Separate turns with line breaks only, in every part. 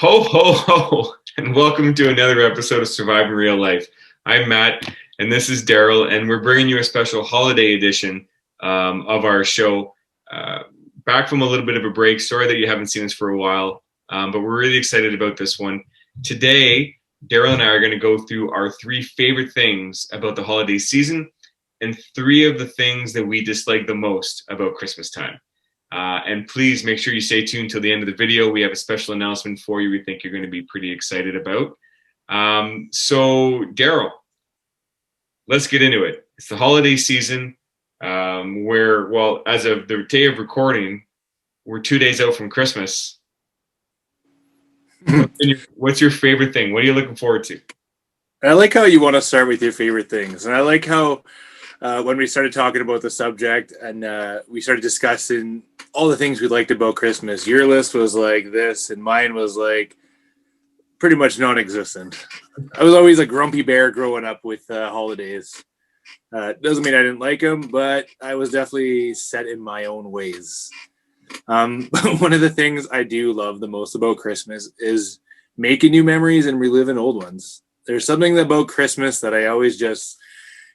Ho, ho, ho, and welcome to another episode of Surviving Real Life. I'm Matt, and this is Daryl, and we're bringing you a special holiday edition of our show. Back from a little bit of a break. Sorry that you haven't seen us for a while, but we're really excited about this one. Today, Daryl and I are going to go through our three favorite things about the holiday season and three of the things that we dislike the most about Christmas time. And please make sure you stay tuned till the end of the video. We have a special announcement for you we think you're going to be pretty excited about. So, Daryl, let's get into it. It's the holiday season well, as of the day of recording, we're 2 days out from Christmas. What's your favorite thing? What are you looking forward to?
I like how you want to start with your favorite things. And I like how when we started talking about the subject and we started discussing all the things we liked about Christmas, your list was like this and mine was like pretty much non-existent. I was always a grumpy bear growing up with holidays. Doesn't mean I didn't like them, but I was definitely set in my own ways. One of the things I do love the most about Christmas is making new memories and reliving old ones. There's something about Christmas that I always just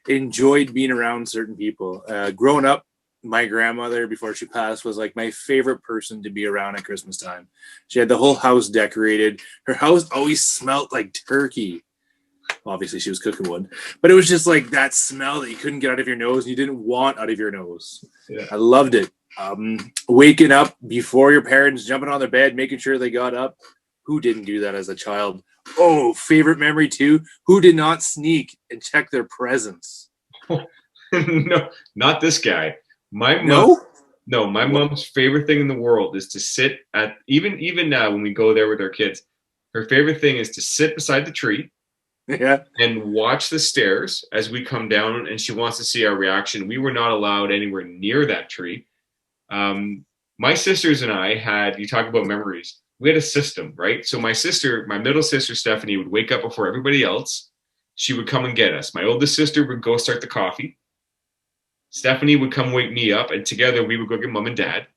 enjoyed being around certain people. Growing up, my grandmother, before she passed, was like my favorite person to be around at Christmas time. She had the whole house decorated. Her house always smelled like turkey. Obviously, she was cooking one, but it was just like that smell that you couldn't get out of your nose and you didn't want out of your nose. Yeah. I loved it. Waking up before your parents, jumping on their bed, making sure they got up. Who didn't do that as a child? Oh, favorite memory too. Who did not sneak and check their presents?
No, not this guy. My mom's favorite thing in the world is to sit at even now when we go there with our kids. Her favorite thing is to sit beside the tree, and watch the stairs as we come down, and she wants to see our reaction. We were not allowed anywhere near that tree. My sisters and I had, you talk about memories, we had a system, right? So my middle sister, Stephanie, would wake up before everybody else. She would come and get us. My oldest sister would go start the coffee. Stephanie would come wake me up, and together we would go get mom and dad.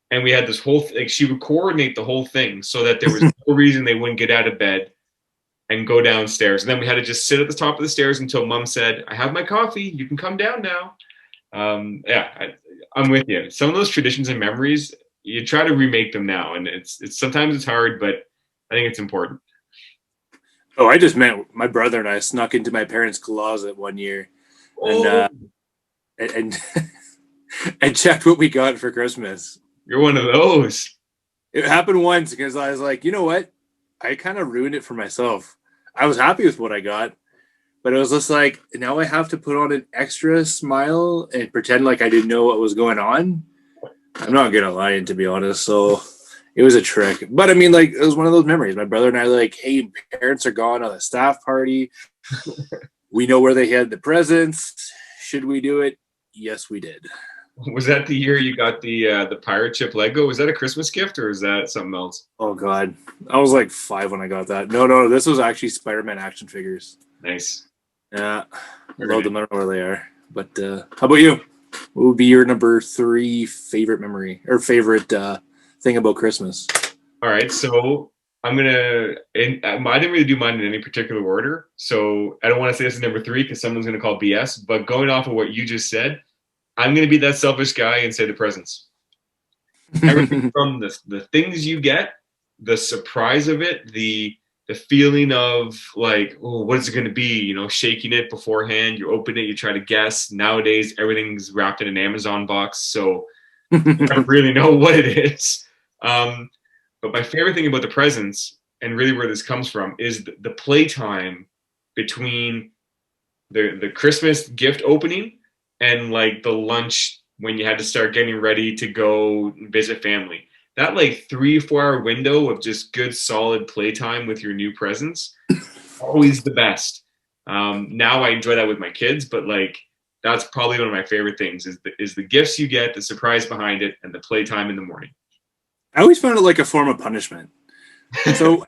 And we had this whole thing. She would coordinate the whole thing so that there was no reason they wouldn't get out of bed and go downstairs. And then we had to just sit at the top of the stairs until mom said, I have my coffee. You can come down now. I'm with you. Some of those traditions and memories, you try to remake them now. And it's sometimes it's hard, but I think it's important.
Oh, I just meant my brother and I snuck into my parents' closet one year and checked what we got for Christmas.
You're one of those.
It happened once because I was like, you know what? I kind of ruined it for myself. I was happy with what I got, but it was just like, now I have to put on an extra smile and pretend like I didn't know what was going on. I'm not going to lie, to be honest. So it was a trick. But I mean, like, it was one of those memories. My brother and I like, hey, parents are gone on a staff party. We know where they had the presents. Should we do it? Yes, we did.
Was that the year you got the pirate ship Lego? Was that a Christmas gift or is that something else?
Oh God, I was like 5 when I got that. No, this was actually Spider-Man action figures.
Nice.
Yeah, I love them. I don't know where they are. But how about you? What would be your number 3 favorite memory or favorite thing about Christmas?
All right, so I didn't really do mine in any particular order, so I don't want to say this is number 3 because someone's going to call BS. But going off of what you just said, I'm going to be that selfish guy and say the presents. Everything from the things you get, the surprise of it, the feeling of like, oh, what is it going to be? You know, shaking it beforehand. You open it, you try to guess. Nowadays, everything's wrapped in an Amazon box, so I don't really know what it is. But my favorite thing about the presents, and really where this comes from, is the playtime between the Christmas gift opening and like the lunch when you had to start getting ready to go visit family. That like 3-4 hour window of just good solid playtime with your new presents, always the best. Now I enjoy that with my kids, but like that's probably one of my favorite things is the gifts you get, the surprise behind it, and the playtime in the morning.
I always found it like a form of punishment. So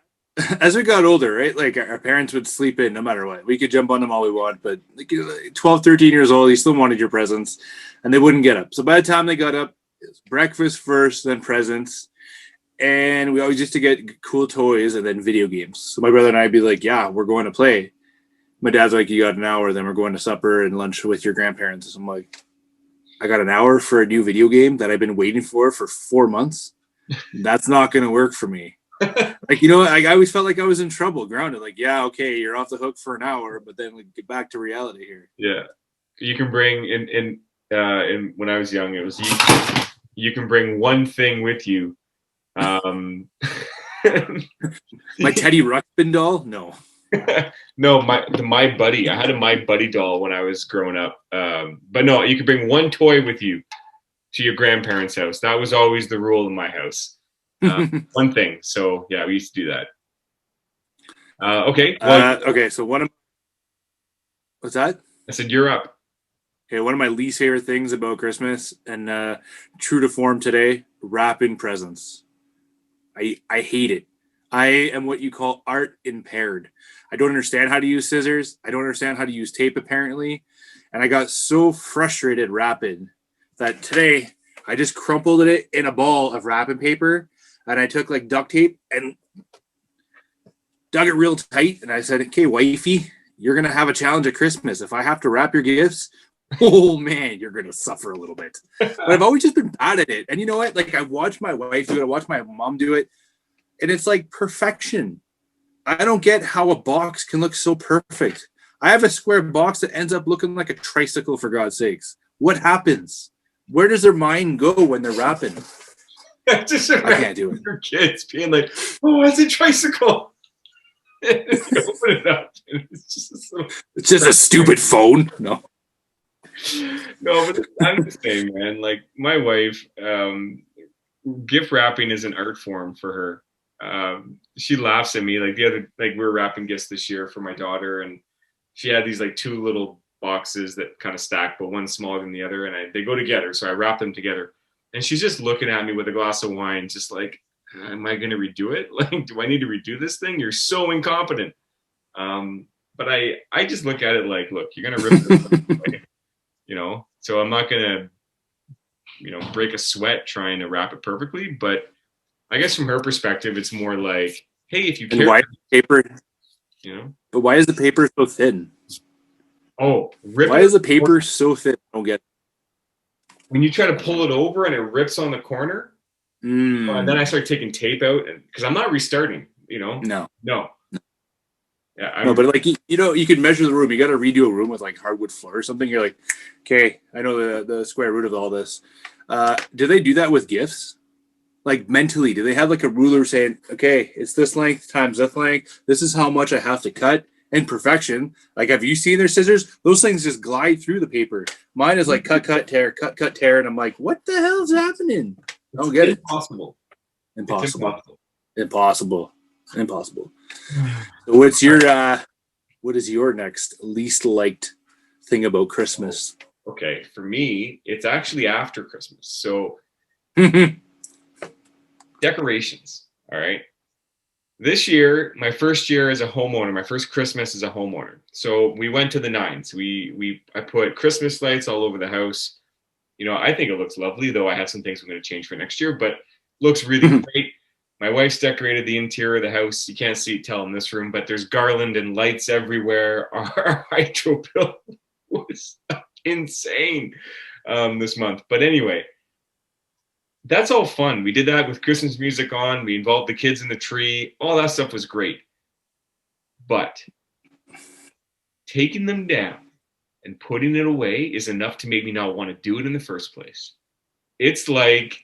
as we got older, right, like our parents would sleep in no matter what. We could jump on them all we want, but like 12, 13 years old, you still wanted your presents, and they wouldn't get up. So by the time they got up, it was breakfast first, then presents. and we always used to get cool toys and then video games. So my brother and I'd be like, "Yeah, we're going to play." My dad's like, "You got an hour, then we're going to supper and lunch with your grandparents." So I'm like, "I got an hour for a new video game that I've been waiting for 4 months. That's not going to work for me." Like, I always felt like I was in trouble, grounded. Like, yeah, okay, you're off the hook for an hour, but then we get back to reality here.
Yeah, you can bring in when I was young, it was you can bring one thing with you.
My Teddy Ruxpin doll? No.
No, my buddy. I had a my buddy doll when I was growing up. But no, you could bring one toy with you to your grandparents' house. That was always the rule in my house. One thing. So yeah, we used to do that. Okay. Well,
Okay, so what's that?
I said you're up.
Okay, one of my least favorite things about Christmas and true to form today, wrapping presents. I hate it. I am what you call art impaired. I don't understand how to use scissors. I don't understand how to use tape apparently. And I got so frustrated wrapping that today I just crumpled it in a ball of wrapping paper and I took like duct tape and dug it real tight. And I said, "Okay, wifey, you're going to have a challenge at Christmas. If I have to wrap your gifts, oh man, you're going to suffer a little bit." But I've always just been bad at it. And you know what? Like I watched my wife do it. I watched my mom do it. And it's like perfection. I don't get how a box can look so perfect. I have a square box that ends up looking like a tricycle, for God's sakes. What happens? Where does their mind go when they're wrapping?
Just
I can't do it.
your kids being like, "Oh, it's a tricycle." You open it up, and
it's just a stupid phone. No.
No, but I'm the same, man. Like my wife, gift wrapping is an art form for her. She laughs at me like we were wrapping gifts this year for my daughter, and she had these like two little boxes that kind of stack, but one's smaller than the other, and they go together. So I wrap them together, and she's just looking at me with a glass of wine, just like, "Am I going to redo it? Like, do I need to redo this thing? You're so incompetent." But I just look at it like, look, you're going to rip this away, so I'm not going to, break a sweat trying to wrap it perfectly. But I guess from her perspective, it's more like, hey, if you care,
and why paper?
But
why is the paper so thin?
Oh,
why is the paper so thin? I don't get it.
When you try to pull it over and it rips on the corner, and then I start taking tape out, because I'm not restarting.
No.
Yeah,
no, but like you can measure the room. You got to redo a room with like hardwood floor or something. You're like, okay, I know the square root of all this. Do they do that with gifts? Like mentally, do they have like a ruler saying, okay, it's this length times that length. This is how much I have to cut in perfection. Like, have you seen their scissors? Those things just glide through the paper. Mine is like cut, tear, cut, tear, and I'm like, what the hell is happening? I don't get it.
Impossible.
Impossible. So what is your next least liked thing about Christmas?
Okay, for me, it's actually after Christmas. So decorations. All right. This year, my first year as a homeowner, my first Christmas as a homeowner. So we went to the nines. I put Christmas lights all over the house. I think it looks lovely, though I have some things I'm going to change for next year, but looks really great. My wife's decorated the interior of the house. You can't tell in this room, but there's garland and lights everywhere. Our hydro bill was insane this month. But anyway, that's all fun. We did that with Christmas music on. We involved the kids in the tree. All that stuff was great. But taking them down and putting it away is enough to make me not want to do it in the first place. It's like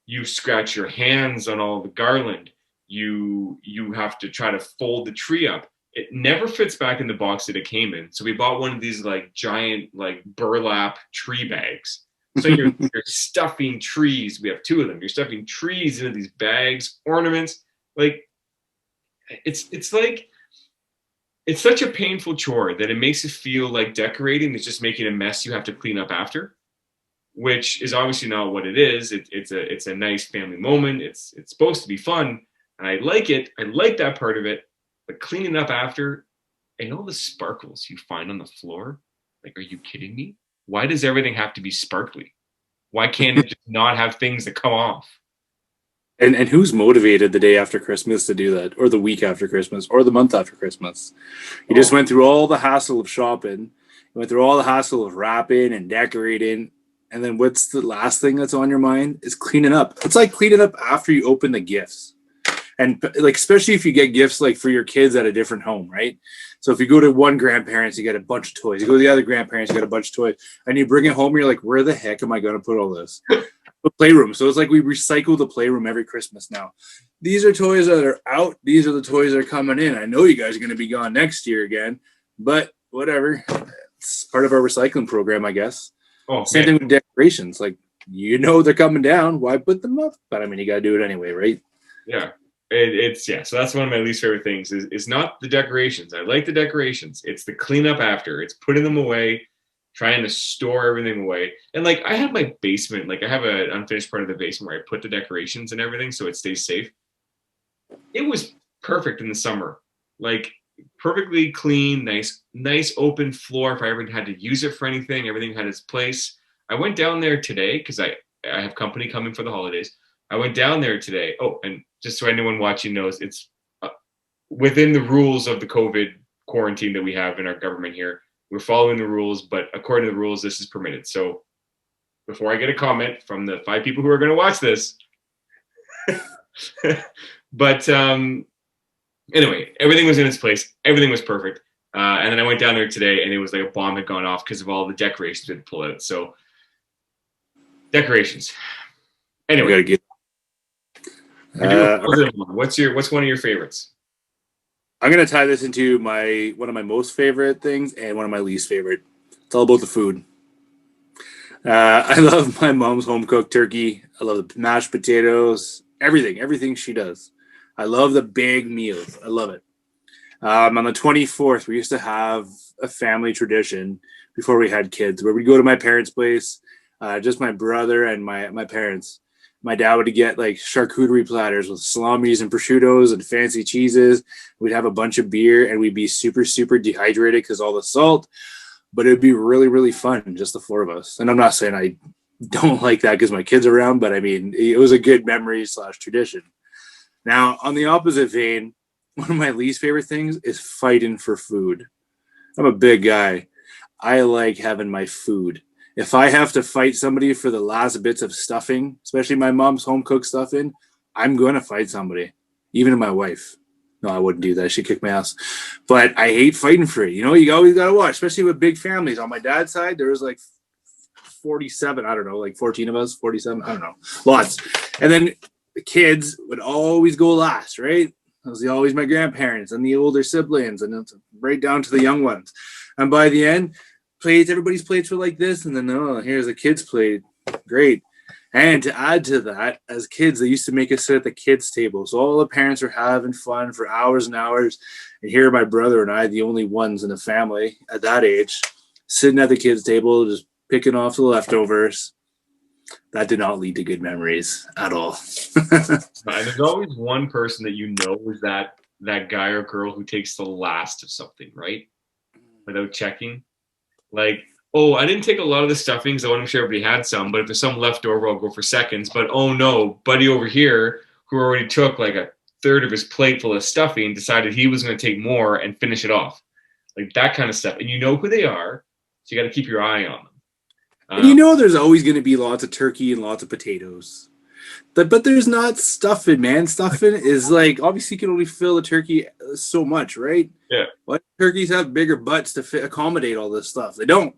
you scratch your hands on all the garland. You have to try to fold the tree up. It never fits back in the box that it came in. So we bought one of these like giant like burlap tree bags. So you're stuffing trees. We have two of them. You're stuffing trees into these bags, ornaments. Like it's like it's such a painful chore that it makes it feel like decorating is just making a mess you have to clean up after, which is obviously not what it is. It's a nice family moment. It's supposed to be fun, and I like it. I like that part of it. But cleaning up after, and all the sparkles you find on the floor, like, are you kidding me? Why does everything have to be sparkly? Why can't it just not have things that come off?
And who's motivated the day after Christmas to do that, or the week after Christmas, or the month after Christmas? You just
Oh,
went through all the hassle of shopping, you went through all the hassle of wrapping and decorating, and then what's the last thing that's on your mind? Is cleaning up. It's like cleaning up after you open the gifts, and like especially if you get gifts like for your kids at a different home, right? So if you go to one grandparents, you get a bunch of toys. You go to the other grandparents, you get a bunch of toys, and you bring it home. You're like, where the heck am I going to put all this? The playroom. So it's like we recycle the playroom every Christmas now. These are toys that are out. These are the toys that are coming in. I know you guys are going to be gone next year again, but whatever. It's part of our recycling program, I guess.
oh
Same
man,
thing with decorations. Like, they're coming down. Why put them up? But I mean, you got to do it anyway, right?
yeah. It's yeah. So that's one of my least favorite things. Is not the decorations. I like the decorations. It's the cleanup after. It's putting them away, trying to store everything away. And like I have my basement. Like I have an unfinished part of the basement where I put the decorations and everything, so it stays safe. It was perfect in the summer. Like perfectly clean, nice open floor. If I ever had to use it for anything, everything had its place. I went down there today because I have company coming for the holidays. I went down there today. Oh, and just so anyone watching knows, it's within the rules of the COVID quarantine that we have in our government here. We're following the rules, but according to the rules, this is permitted. So before I get a comment from the 5 people who are going to watch this, but anyway, everything was in its place. Everything was perfect. And then I went down there today, and it was like a bomb had gone off because of all the decorations had pulled out. So decorations.
You got
Anyway,
to get.
we do a
All right.
positive one. What's one of your favorites?
I'm gonna tie this into my one of my most favorite things and one of my least favorite. It's all about the food. I love my mom's home cooked turkey. I love the mashed potatoes. Everything she does. I love the big meals. I love it. On the 24th, we used to have a family tradition before we had kids where we'd go to my parents' place, just my brother and my parents. My dad would get like charcuterie platters with salamis and prosciuttos and fancy cheeses. We'd have a bunch of beer and we'd be super, super dehydrated because all the salt, but it'd be really, really fun, just the 4 of us. And I'm not saying I don't like that because my kids are around, but I mean, it was a good memory slash tradition. Now, on the opposite vein, one of my least favorite things is fighting for food. I'm a big guy. I like having my food. If I have to fight somebody for the last bits of stuffing, especially my mom's home cooked stuffing, I'm going to fight somebody, even my wife. No, I wouldn't do that. She'd kick my ass. But I hate fighting for it. You always got to watch, especially with big families. On my dad's side, there was like 47, I don't know, like 14 of us, 47, I don't know, lots. And then the kids would always go last, right? It was always my grandparents and the older siblings, and it's right down to the young ones. And by the end, everybody's plates were like this, and then here's a kid's plate. Great. And to add to that, as kids, they used to make us sit at the kids' table. So all the parents are having fun for hours and hours. And here, my brother and I, the only ones in the family at that age, sitting at the kids' table, just picking off the leftovers. That did not lead to good memories at all.
There's always one person that is that guy or girl who takes the last of something, right? Without checking. Like, oh, I didn't take a lot of the stuffings. I want to make sure everybody had some, but if there's some left over, I'll go for seconds. But oh no, buddy over here who already took like a third of his plate full of stuffing decided he was going to take more and finish it off. Like that kind of stuff. And you know who they are, so you got to keep your eye on them.
And there's always going to be lots of turkey and lots of potatoes. But there's not stuffing, man. Stuffing is like, obviously you can only fill a turkey so much, right?
Yeah.
Why do turkeys have bigger butts to accommodate all this stuff? They don't.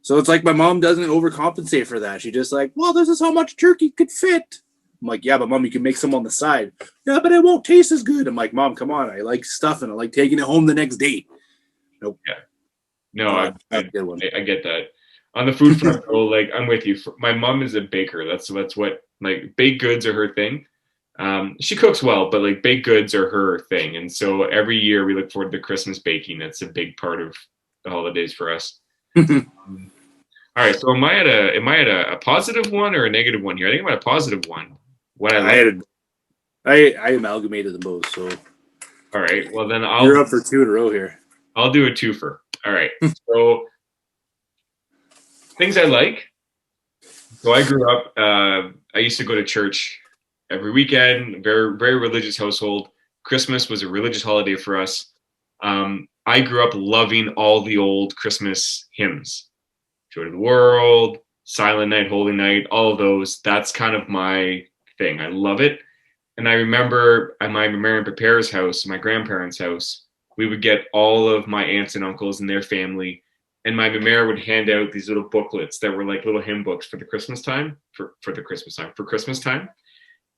So it's like my mom doesn't overcompensate for that. She just like, well, this is how much turkey could fit. I'm like, yeah, but mom, you can make some on the side. Yeah, but it won't taste as good. I'm like, mom, come on. I like stuffing. I like taking it home the next day. Nope.
Yeah. No, I get that. On the food front, though, like I'm with you. My mom is a baker. That's what like baked goods are her thing. She cooks well, but like baked goods are her thing. And so every year we look forward to Christmas baking. That's a big part of the holidays for us. All right. So am I at a positive one or a negative one here? I think I'm at a positive one. What
I amalgamated them both. So
all right. Well, then
you're up for 2 in a row here.
I'll do a twofer. All right. So things I like. So I grew up. I used to go to church every weekend. Very very religious household. Christmas was a religious holiday for us. I grew up loving all the old Christmas hymns, Joy to the World, Silent Night, Holy Night, all of those. That's kind of my thing. I love it. And I remember at my Mary and Papa's house, my grandparents' house, we would get all of my aunts and uncles and their family, and my Mary would hand out these little booklets that were like little hymn books for the Christmas time, for Christmas time.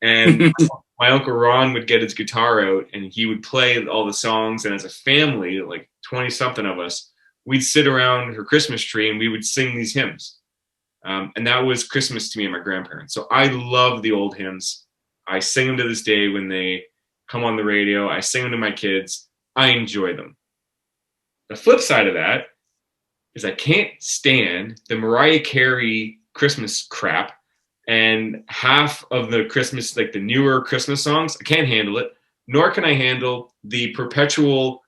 And my uncle Ron would get his guitar out and he would play all the songs. And as a family, like 20 something of us, we'd sit around her Christmas tree and we would sing these hymns. And that was Christmas to me and my grandparents. So I love the old hymns. I sing them to this day when they come on the radio. I sing them to my kids. I enjoy them. The flip side of that is I can't stand the Mariah Carey Christmas crap, and half of the Christmas, like the newer Christmas songs, I can't handle it. Nor can I handle the perpetual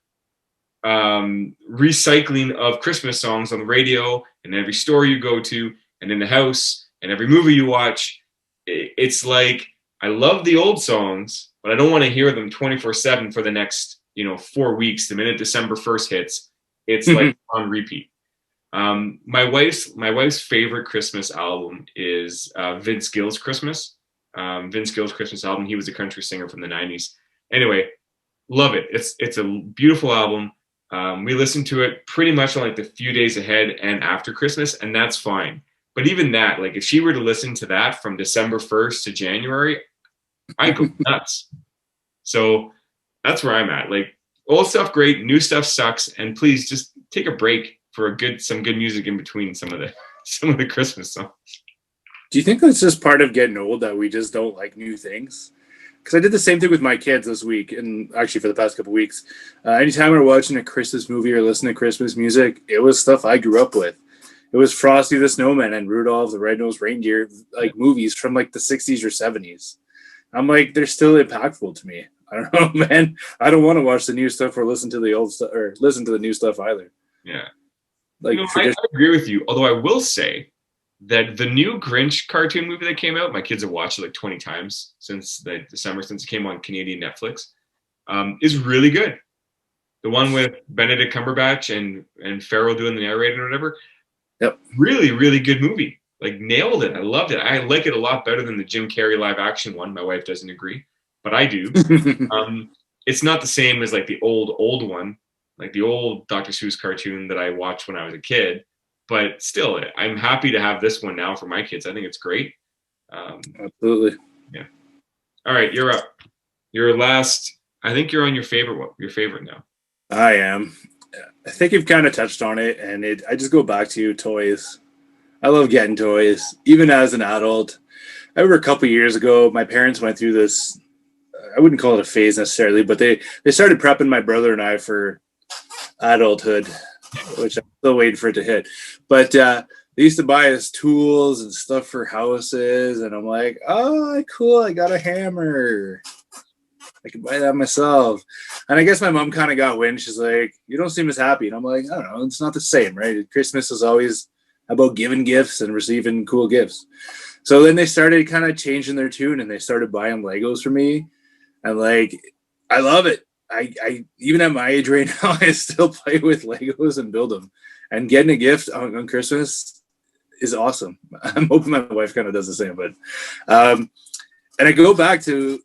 recycling of Christmas songs on the radio and every store you go to and in the house and every movie you watch. It's like I love the old songs, but I don't want to hear them 24/7 for the next 4 weeks. The minute December 1st hits, it's like on repeat. My wife's favorite Christmas album is Vince Gill's Christmas. Vince Gill's Christmas album. He was a country singer from the '90s. Anyway, love it. It's a beautiful album. We listen to it pretty much on like the few days ahead and after Christmas, and that's fine. But even that, like if she were to listen to that from December 1st to January, I'd go nuts. So that's where I'm at. Like old stuff, great. New stuff sucks. And please just take a break for some good music in between some of the Christmas songs.
Do you think that's just part of getting old that we just don't like new things? Because I did the same thing with my kids this week, and actually for the past couple of weeks. Anytime we're watching a Christmas movie or listening to Christmas music, it was stuff I grew up with. It was Frosty the Snowman and Rudolph the Red-Nosed Reindeer, like movies from like the 60s or 70s. I'm like, they're still impactful to me. I don't know, man. I don't want to watch the new stuff or listen to the old stuff or listen to the new stuff either.
Yeah.
Like
I agree with you. Although I will say that the new Grinch cartoon movie that came out, my kids have watched it like 20 times since the summer, since it came on Canadian Netflix, is really good. The one with Benedict Cumberbatch and Farrell doing the narrating or whatever.
Yep.
Really, really good movie. Like nailed it. I loved it. I like it a lot better than the Jim Carrey live action one. My wife doesn't agree, but I do. It's not the same as like the old one, like the old Dr. Seuss cartoon that I watched when I was a kid. But still, I'm happy to have this one now for my kids. I think it's great.
Absolutely.
Yeah. All right, you're up. Your last. I think you're on your favorite one. Your favorite now.
I am. I think you've kind of touched on it, and I just go back to toys. I love getting toys, even as an adult. I remember a couple years ago, my parents went through this. I wouldn't call it a phase necessarily, but they started prepping my brother and I for adulthood, which I'm still waiting for it to hit. But they used to buy us tools and stuff for houses, and I'm like, oh, cool, I got a hammer. I can buy that myself. And I guess my mom kind of got wind. She's like, you don't seem as happy. And I'm like, I don't know. It's not the same, right? Christmas is always about giving gifts and receiving cool gifts. So then they started kind of changing their tune and they started buying Legos for me. And like, I love it. I even at my age right now, I still play with Legos and build them. And getting a gift on Christmas is awesome. I'm hoping my wife kind of does the same. But and I go back to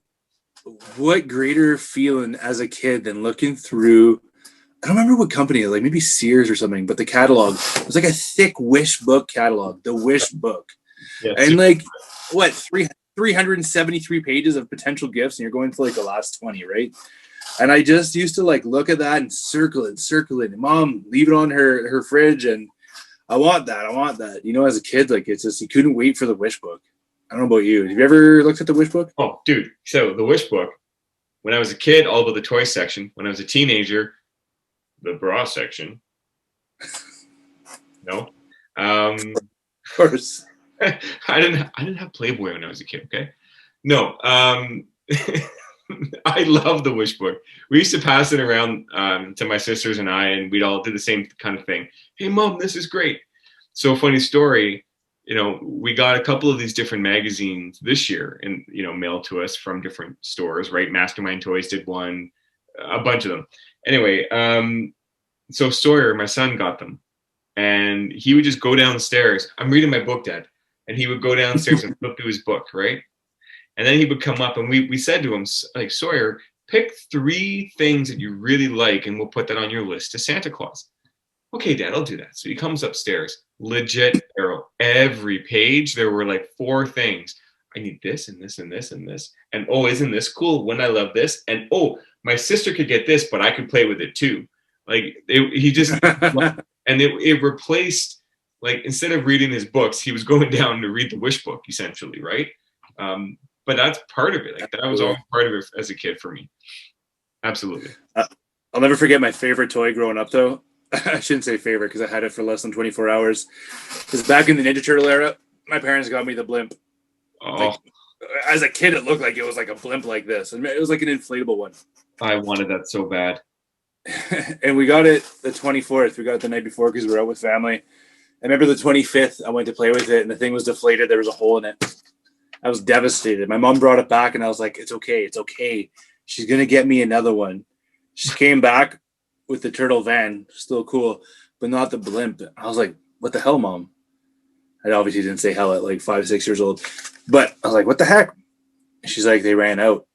what greater feeling as a kid than looking through, I don't remember what company, like maybe Sears or something, but the catalog, it was like a thick Wish book catalog, the Wish book. Yeah, and like, what, 373 pages of potential gifts, and you're going for like the last 20, right? And I just used to like look at that and circle it. And Mom, leave it on her fridge, and I want that. You know, as a kid, like it's just, you couldn't wait for the Wish book. I don't know about you. Have you ever looked at the Wish book?
Oh, dude. So the Wish book, when I was a kid, all about the toy section. When I was a teenager, the bra section. No.
Of course.
I didn't have Playboy when I was a kid, okay? No. I love the Wish book. We used to pass it around to my sisters and I, and we'd all do the same kind of thing. Hey, Mom, this is great. So funny story. we got a couple of these different magazines this year and, mailed to us from different stores, right? Mastermind Toys did one, a bunch of them. Anyway, so Sawyer, my son, got them. And he would just go downstairs. I'm reading my book, Dad. And he would go downstairs and flip through his book, right? And then he would come up and we said to him, like, Sawyer, pick 3 things that you really like and we'll put that on your list to Santa Claus. Okay, Dad, I'll do that. So he comes upstairs, legit arrow. Every page, there were like 4 things. I need this and this and this and this. And oh, isn't this cool? When I love this. And oh, my sister could get this, but I could play with it too. Like he just, and it replaced, like, instead of reading his books, he was going down to read the wish book, essentially, right? But that's part of it. Like that was always part of it as a kid for me. Absolutely.
I'll never forget my favorite toy growing up, though. I shouldn't say favorite because I had it for less than 24 hours. Because back in the Ninja Turtle era, my parents got me the blimp.
Oh,
like, as a kid, it looked like it was like a blimp like this, and it was like an inflatable one.
I wanted that so bad.
And we got it the 24th. We got it the night before because we were out with family. I remember the 25th. I went to play with it, and the thing was deflated. There was a hole in it. I was devastated. My mom brought it back, and I was like, "It's okay. It's okay. She's gonna get me another one." She came back with the turtle van, still cool, but not the blimp. I was like, "What the hell, Mom?" I obviously didn't say hell at like 5, 6 years old, but I was like, "What the heck?" She's like, "They ran out."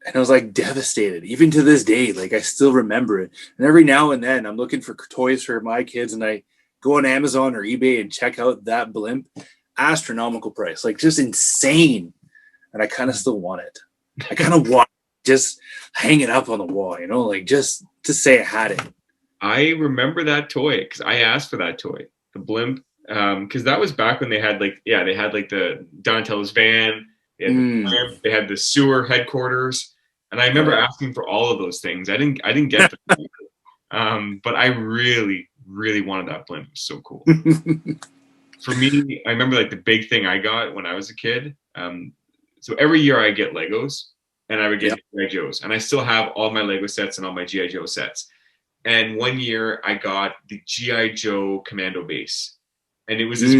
And I was like devastated. Even to this day, like I still remember it. And every now and then I'm looking for toys for my kids and I go on Amazon or eBay and check out that blimp. Astronomical price, like just insane. And I kind of still want it. I kind of want just hang it up on the wall, like just to say I had it.
I remember that toy because I asked for that toy, the blimp, because that was back when they had they had like the Donatello's van, they had the blimp, they had the sewer headquarters, and I remember asking for all of those things. I didn't get them, but I really, really wanted that blimp. It was so cool. For me, I remember like the big thing I got when I was a kid. So every year I get Legos, and I would get G.I. Joes, and I still have all my Lego sets and all my G.I. Joe sets. And one year I got the G.I. Joe Commando base, and it was this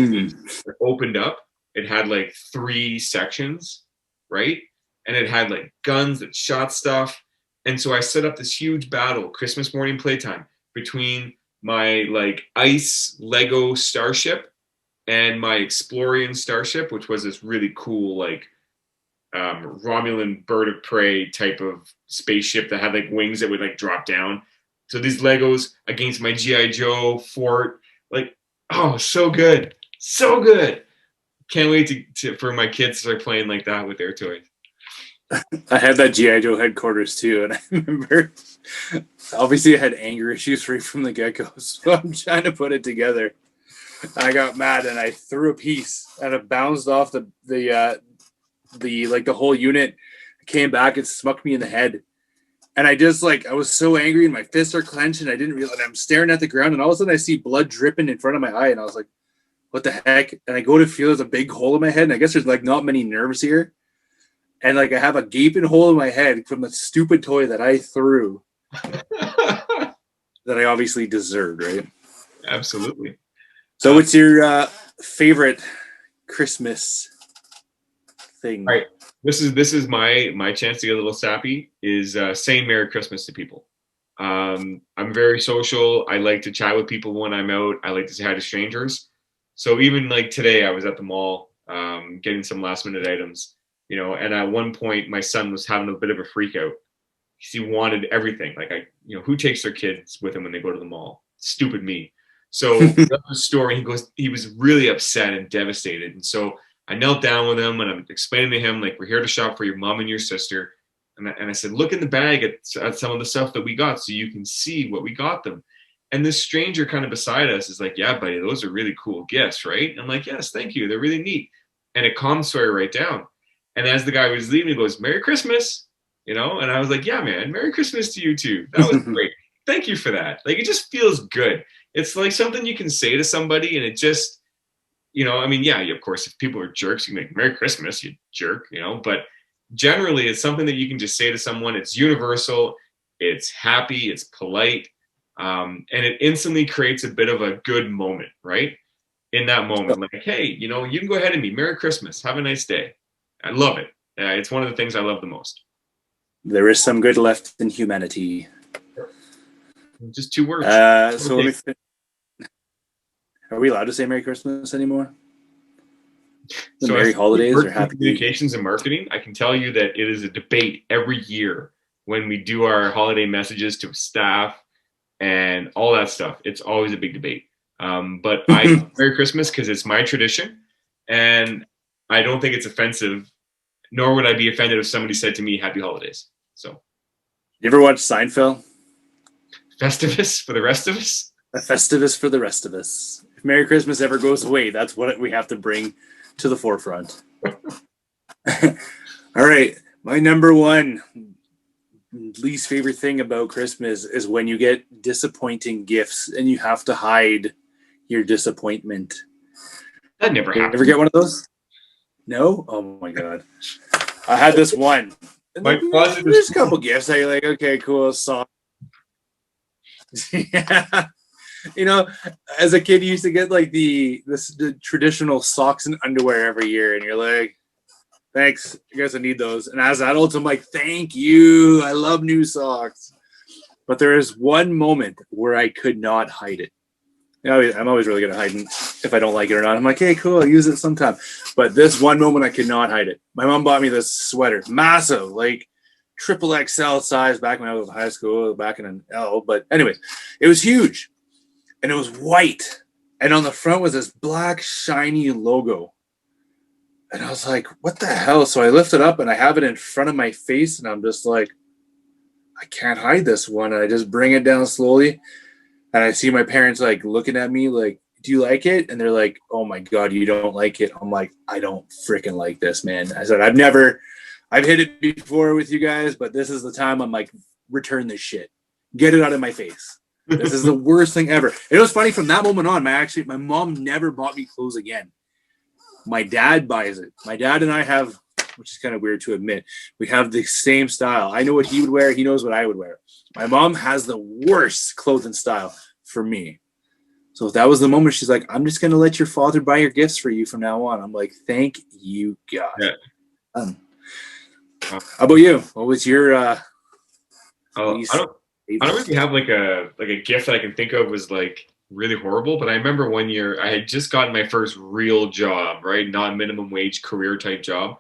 that opened up. It had like 3 sections, right? And it had like guns that shot stuff. And so I set up this huge battle, Christmas morning playtime, between my like ice Lego starship and my Explorian starship, which was this really cool like Romulan bird of prey type of spaceship that had like wings that would like drop down. So these Legos against my G.I. Joe fort, like, oh, so good, so good. Can't wait for my kids to start playing like that with their toys.
I had that G.I. Joe headquarters too, and I remember obviously I had anger issues right from the get-go, so I'm trying to put it together. I got mad and I threw a piece and it bounced off the whole unit. It came back, it smucked me in the head. And I just I was so angry and my fists are clenched and I didn't realize, and I'm staring at the ground and all of a sudden I see blood dripping in front of my eye and I was like, what the heck? And I go to feel there's a big hole in my head and I guess there's like not many nerves here. And like I have a gaping hole in my head from the stupid toy that I threw that I obviously deserved, right?
Absolutely.
So what's your favorite Christmas thing?
All right. This is my chance to get a little sappy, is saying Merry Christmas to people. I'm very social. I like to chat with people when I'm out. I like to say hi to strangers. So even like today, I was at the mall getting some last minute items, and at one point my son was having a bit of a freak out. He wanted everything. Like who takes their kids with them when they go to the mall? Stupid me. So we got to the store and he was really upset and devastated. And so I knelt down with him and I'm explaining to him, like, we're here to shop for your mom and your sister. And I said, look in the bag at some of the stuff that we got so you can see what we got them. And this stranger kind of beside us is like, yeah, buddy, those are really cool gifts, right? And I'm like, yes, thank you. They're really neat. And it calmed Sawyer right down. And as the guy was leaving, he goes, Merry Christmas, And I was like, yeah, man, Merry Christmas to you too. That was great. Thank you for that. Like, it just feels good. It's like something you can say to somebody and it just, I mean, yeah, of course, if people are jerks, you can make Merry Christmas, you jerk, but generally it's something that you can just say to someone. It's universal, it's happy, it's polite, and it instantly creates a bit of a good moment, right? in that moment. Like, hey, you can go ahead and me. Merry Christmas. Have a nice day. I love it. It's one of the things I love the most.
There is some good left in humanity.
Just 2 words.
So let me think. Are we allowed to say Merry Christmas anymore? The
So
Merry
as somebody who
Holidays or
works in
Happy?
communications and marketing, I can tell you that it is a debate every year when we do our holiday messages to staff and all that stuff. It's always a big debate. But I Merry Christmas because it's my tradition, and I don't think it's offensive. Nor would I be offended if somebody said to me Happy Holidays. So
You ever watch Seinfeld?
Festivus for the rest of us.
A Festivus for the rest of us. If Merry Christmas ever goes away, that's what we have to bring to the forefront. All right. My number one least favorite thing about Christmas is when you get disappointing gifts and you have to hide your disappointment.
That never
You
happened.
ever get one of those? No? Oh my God. I had this one. And
My closet is
there's a couple gifts that you're like, okay, cool, soft. Yeah. As a kid, you used to get like the traditional socks and underwear every year, and you're like, thanks, you guys, I need those. And as adults, I'm like, thank you, I love new socks. But there is one moment where I could not hide it. I'm always really good at hiding if I don't like it or not. I'm like, hey, cool, I'll use it sometime. But this one moment, I could not hide it. My mom bought me this sweater, massive, like triple XL size back when I was in high school, back in an L. But anyways, it was huge. And it was white. And on the front was this black, shiny logo. And I was like, what the hell? So I lift it up and I have it in front of my face. And I'm just like, I can't hide this one. And I just bring it down slowly. And I see my parents like looking at me like, do you like it? And they're like, oh my God, you don't like it. I'm like, I don't freaking like this, man. I said, I've hit it before with you guys, but this is the time I'm like, return this shit. Get it out of my face. This is the worst thing ever. It was funny from that moment on. My mom never bought me clothes again. My dad buys it. My dad and I have, which is kind of weird to admit, we have the same style. I know what he would wear. He knows what I would wear. My mom has the worst clothing style for me. So that was the moment she's like, I'm just going to let your father buy your gifts for you from now on. I'm like, thank you, God.
Yeah.
How about you? What was your
I don't really have like a gift that I can think of was like really horrible, but I remember one year I had just gotten my first real job, right? Not minimum wage career type job.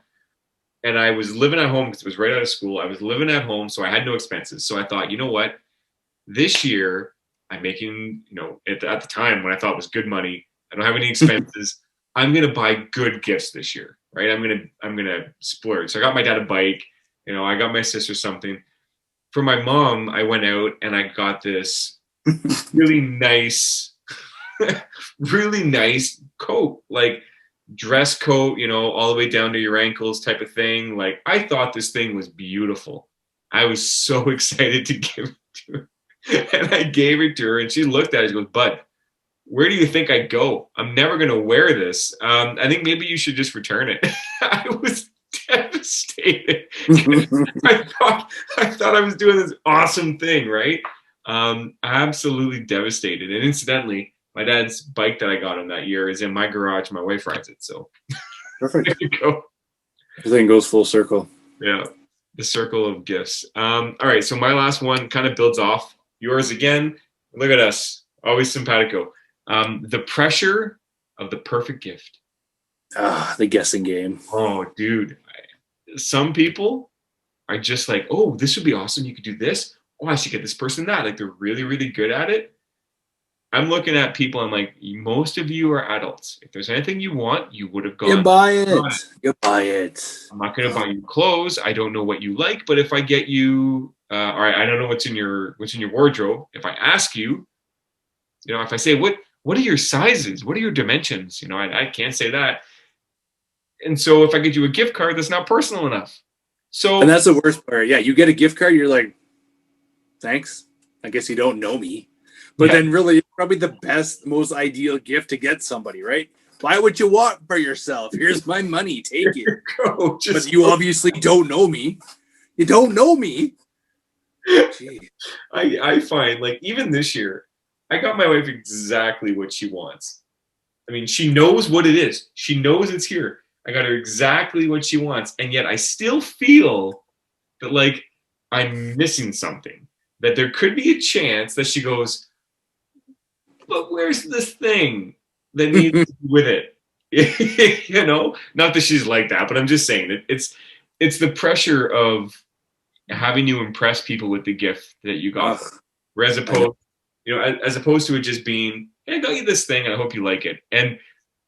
And I was living at home because it was right out of school. I was living at home, so I had no expenses. So I thought, you know what? This year I'm making, at the time when I thought it was good money. I don't have any expenses. I'm gonna buy good gifts this year, right? I'm gonna splurge. So I got my dad a bike. I got my sister something. For my mom, I went out and I got this really nice, really nice coat, like dress coat, all the way down to your ankles type of thing. Like I thought this thing was beautiful. I was so excited to give it to her. And I gave it to her and she looked at it and she goes, Bud, where do you think I go? I'm never going to wear this. I think maybe you should just return it. I was devastated. I thought I was doing this awesome thing, right? Absolutely devastated. And incidentally, my dad's bike that I got him that year is in my garage. My wife rides it. So
perfect.
There you go.
Everything goes full circle.
Yeah. The circle of gifts. All right. So my last one kind of builds off yours again. Look at us. Always simpatico. The pressure of the perfect gift.
The guessing game.
Oh, dude. Some people are just like, oh, this would be awesome. You could do this. Oh, I should get this person that. Like they're really, really good at it. I'm looking at people. I'm like, most of you are adults. If there's anything you want, you would have gone.
You buy it. You buy it.
I'm not going to buy you clothes. I don't know what you like, but if I get you, all right, I don't know what's in your wardrobe. If I ask you, if I say what are your sizes? What are your dimensions? I can't say that. And so if I get you a gift card, that's not personal enough. So
and that's the worst part. Yeah, you get a gift card, you're like, thanks. I guess you don't know me. But then really, it's probably the best, most ideal gift to get somebody, right? Buy what you want for yourself. Here's my money. Take it. But you obviously don't know me. You don't know me.
Jeez. I find, like, even this year, I got my wife exactly what she wants. I mean, she knows what it is. She knows it's here. I got her exactly what she wants. And yet I still feel that like I'm missing something. That there could be a chance that she goes, but where's this thing that needs with it? You know, not that she's like that, but I'm just saying that it's the pressure of having to impress people with the gift that you got.
Ugh,
Whereas
I know.
opposed, as opposed to it just being, hey, I got you this thing and I hope you like it. And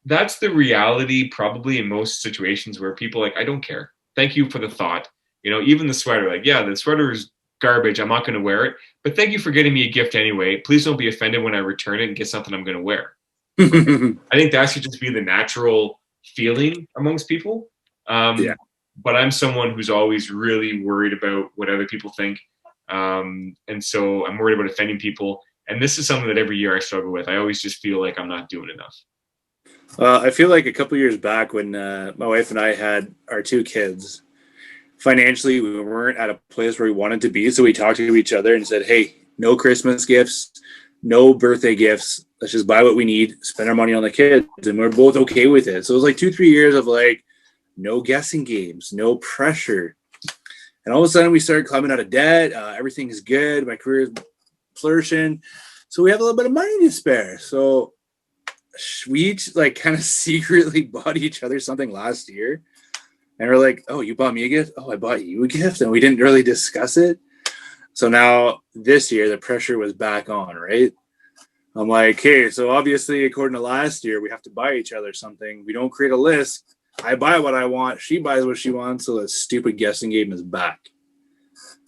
that's the reality probably in most situations where people are like, I don't care. Thank you for the thought. Even the sweater, like, yeah, the sweater is garbage. I'm not going to wear it. But thank you for getting me a gift anyway. Please don't be offended when I return it and get something I'm going to wear. I think that should just be the natural feeling amongst people.
Yeah.
But I'm someone who's always really worried about what other people think. And so I'm worried about offending people. And this is something that every year I struggle with. I always just feel like I'm not doing enough.
I feel like a couple years back when my wife and I had our two kids, financially we weren't at a place where we wanted to be. So we talked to each other and said, hey, no Christmas gifts, no birthday gifts. Let's just buy what we need, spend our money on the kids. And we're both okay with it. So it was like 2-3 years of like, no guessing games, no pressure. And all of a sudden we started climbing out of debt. Everything is good. My career is flourishing. So we have a little bit of money to spare. So we each like kind of secretly bought each other something last year. And we're like, oh, you bought me a gift? Oh, I bought you a gift. And we didn't really discuss it. So now this year, the pressure was back on, right? I'm like, hey, so obviously, according to last year, we have to buy each other something. We don't create a list. I buy what I want. She buys what she wants. So the stupid guessing game is back.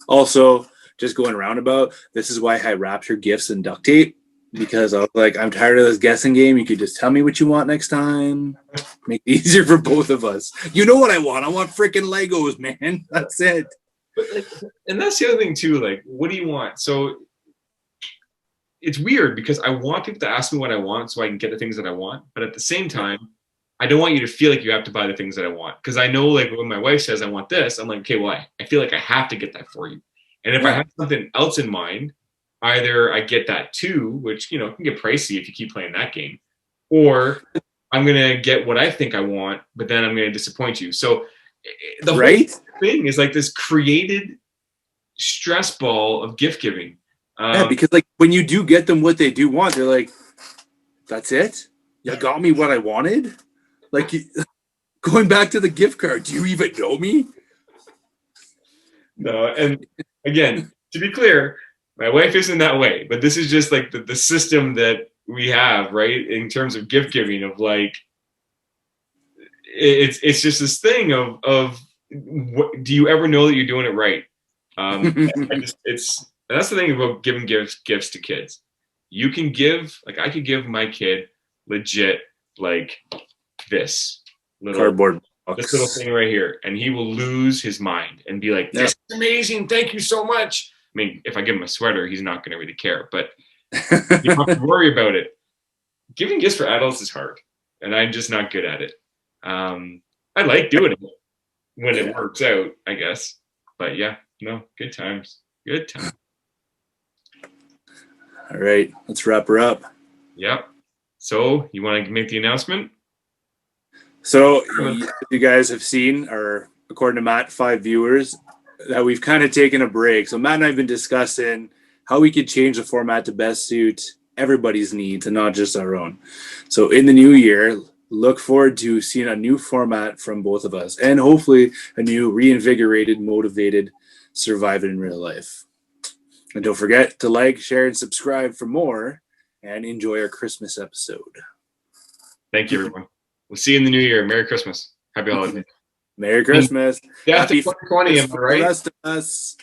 Also, just going roundabout, this is why I wrapped her gifts in duct tape. Because I was like, I'm tired of this guessing game. You could just tell me what you want next time. Make it easier for both of us. You know what I want. I want freaking Legos, man. That's it.
But and that's the other thing too. Like, what do you want? So it's weird because I want people to ask me what I want so I can get the things that I want. But at the same time, I don't want you to feel like you have to buy the things that I want. Because I know, like, when my wife says I want this, I'm like, okay, well, I feel like I have to get that for you. And if I
Yeah.
have something else in mind, either I get that too, which, can get pricey if you keep playing that game, or I'm going to get what I think I want, but then I'm going to disappoint you. So the whole
Right?
thing is like this created stress ball of gift giving.
Yeah, because like when you do get them what they do want, they're like, that's it? You got me what I wanted? Like going back to the gift card, do you even know me?
No, and again, to be clear, my wife isn't that way, but this is just like the system that we have, right? In terms of gift giving, of like, it's just this thing of what, do you ever know that you're doing it right? That's the thing about giving gifts to kids. You can give, like, I could give my kid legit like this little
Cardboard
this little
box.
thing right here, and he will lose his mind and be like, "This is amazing! Thank you so much." I mean, if I give him a sweater, he's not going to really care, but you don't have to worry about it. Giving gifts for adults is hard, and I'm just not good at it. I like doing it when it works out, I guess. But yeah, no, good times. Good times.
All right, let's wrap her up.
Yep. So, you want to make the announcement?
So you guys have seen, or according to Matt, 5 viewers, that we've kind of taken a break. So Matt and I have been discussing how we could change the format to best suit everybody's needs and not just our own. So in the new year, look forward to seeing a new format from both of us and hopefully a new reinvigorated, motivated Survive It in Real Life. And don't forget to like, share, and subscribe for more and enjoy our Christmas episode.
Thank you, everyone. We'll see you in the new year. Merry Christmas. Happy holidays.
Merry Christmas.
Death to
Happy
2020, am I
for the
right?
rest of us.